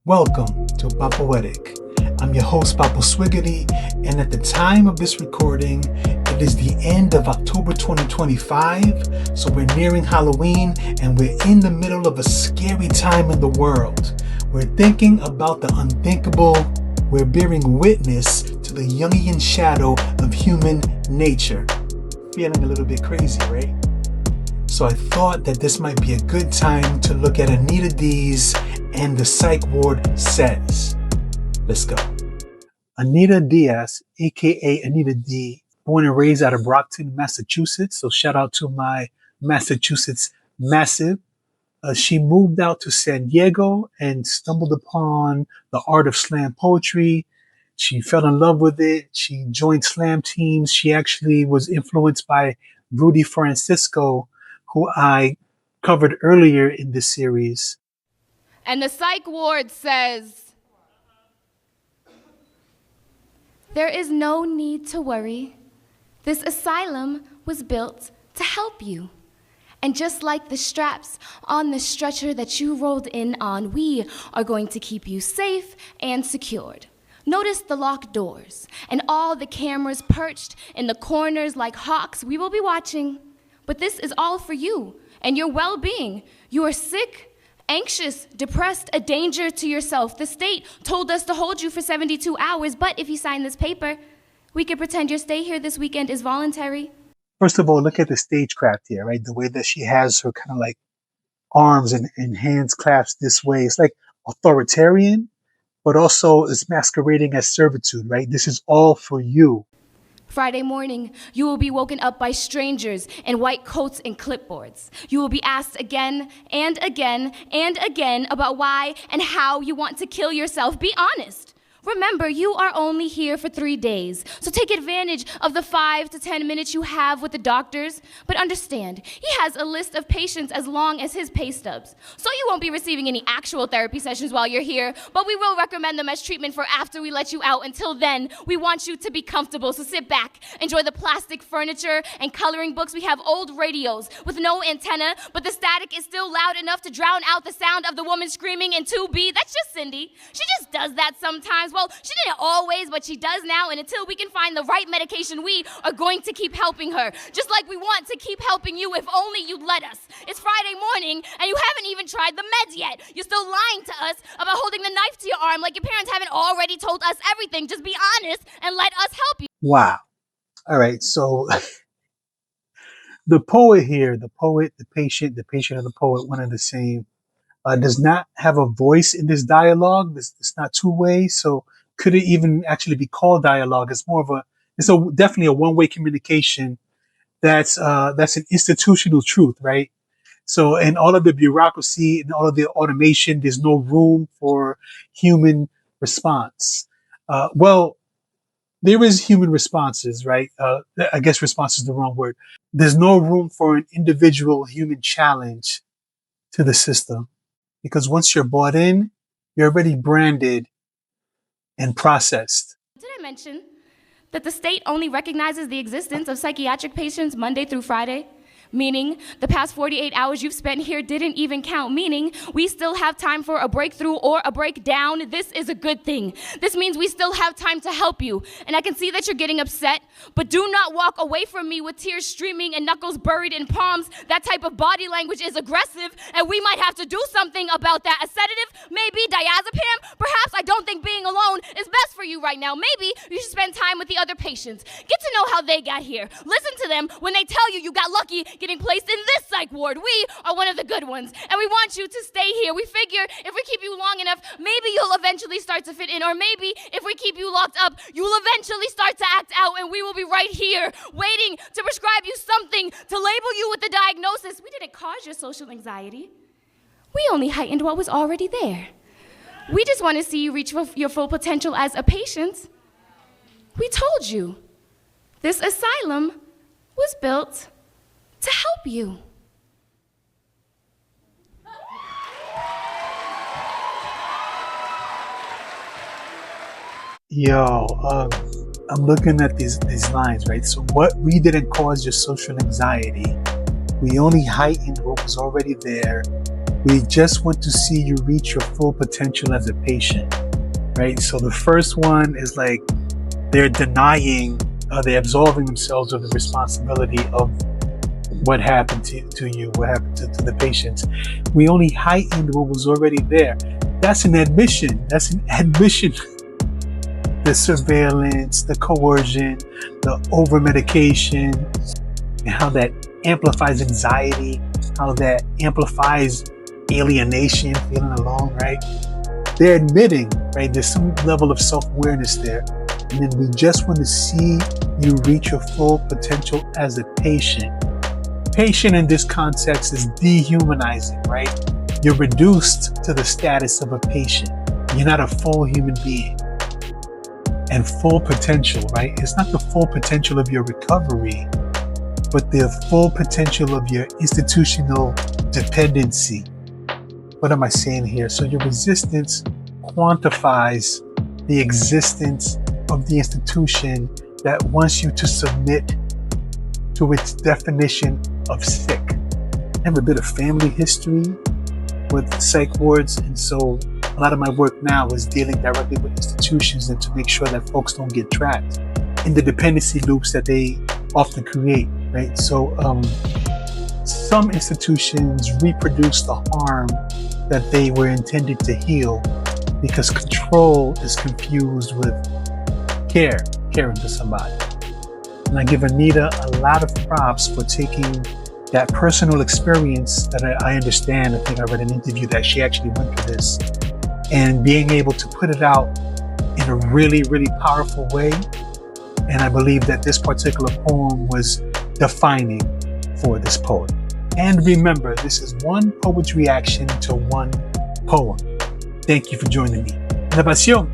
Welcome to Papoetic. I'm your host, Papo Swiggity, and at the time of this recording, it is the end of October 2025, so we're nearing Halloween, and we're in the middle of a scary time in the world. We're thinking about the unthinkable. We're bearing witness to the Jungian shadow of human nature. Feeling a little bit crazy, right? So I thought that this might be a good time to look at Anita Dias and the Psych Ward Says. Let's go. Anita Dias, aka Anita D, born and raised out of Brockton, Massachusetts. So shout out to my Massachusetts massive. She moved out to San Diego and stumbled upon the art of slam poetry. She fell in love with it. She joined slam teams. She actually was influenced by Rudy Francisco, who I covered earlier in this series. And the Psych Ward says, there is no need to worry. This asylum was built to help you. And just like the straps on the stretcher that you rolled in on, we are going to keep you safe and secured. Notice the locked doors and all the cameras perched in the corners like hawks. We will be watching. But this is all for you and your well-being. You are sick, anxious, depressed, a danger to yourself. The state told us to hold you for 72 hours, but if you sign this paper, we can pretend your stay here this weekend is voluntary. First of all, look at the stagecraft here, right? The way that she has her kind of like arms and hands clasped this way. It's like authoritarian, but also it's masquerading as servitude, right? This is all for you. Friday morning, you will be woken up by strangers in white coats and clipboards. You will be asked again and again and again about why and how you want to kill yourself. Be honest. Remember, you are only here for 3 days, so take advantage of the 5 to 10 minutes you have with the doctors. But understand, he has a list of patients as long as his pay stubs. So you won't be receiving any actual therapy sessions while you're here, but we will recommend them as treatment for after we let you out. Until then, we want you to be comfortable, so sit back, enjoy the plastic furniture and coloring books. We have old radios with no antenna, but the static is still loud enough to drown out the sound of the woman screaming in 2B. That's just Cindy. She just does that sometimes. Well, she didn't always, but she does now, and until we can find the right medication, we are going to keep helping her, just like we want to keep helping you if only you'd let us. It's Friday morning, and you haven't even tried the meds yet. You're still lying to us about holding the knife to your arm like your parents haven't already told us everything. Just be honest and let us help you. Wow. All right, so the poet here, the patient and the poet, one and the same, does not have a voice in this dialogue. It's not two-way, so could it even actually be called dialogue? It's more of definitely a one-way communication. That's an institutional truth, right? So in all of the bureaucracy and all of the automation, there's no room for human response. Well, there is human responses, right? I guess response is the wrong word. There's no room for an individual human challenge to the system. Because once you're bought in, you're already branded and processed. Did I mention that the state only recognizes the existence of psychiatric patients Monday through Friday? Meaning the past 48 hours you've spent here didn't even count, meaning we still have time for a breakthrough or a breakdown. This is a good thing. This means we still have time to help you. And I can see that you're getting upset, but do not walk away from me with tears streaming and knuckles buried in palms. That type of body language is aggressive, and we might have to do something about that. A sedative, maybe diazepam. Perhaps I don't think being alone is best for you right now. Maybe you should spend time with the other patients. Get to know how they got here. Listen to them when they tell you got lucky getting placed in this psych ward. We are one of the good ones, and we want you to stay here. We figure if we keep you long enough, maybe you'll eventually start to fit in, or maybe if we keep you locked up, you'll eventually start to act out, and we will be right here waiting to prescribe you something to label you with the diagnosis. We didn't cause your social anxiety. We only heightened what was already there. We just want to see you reach your full potential as a patient. We told you, this asylum was built to help you. Yo, I'm looking at these lines, right? So what we didn't cause your social anxiety. We only heightened what was already there. We just want to see you reach your full potential as a patient, right? So the first one is like they're denying, they're absolving themselves of the responsibility of what happened to you, what happened to the patients. We only heightened what was already there. That's an admission. That's an admission. The surveillance, the coercion, the over-medication, and how that amplifies anxiety, how that amplifies alienation, feeling alone, right? They're admitting, right? There's some level of self-awareness there. And then we just want to see you reach your full potential as a patient. Patient in this context is dehumanizing, right? You're reduced to the status of a patient. You're not a full human being. And full potential, right? It's not the full potential of your recovery, but the full potential of your institutional dependency. What am I saying here? So your resistance quantifies the existence of the institution that wants you to submit to its definition of sick. I have a bit of family history with psych wards, and so a lot of my work now is dealing directly with institutions and to make sure that folks don't get trapped in the dependency loops that they often create, right? So some institutions reproduce the harm that they were intended to heal because control is confused with caring for somebody. And I give Anita a lot of props for taking that personal experience that I understand. I think I read an interview that she actually went through this, and being able to put it out in a really, really powerful way. And I believe that this particular poem was defining for this poet. And remember, this is one poet's reaction to one poem. Thank you for joining me. La pasión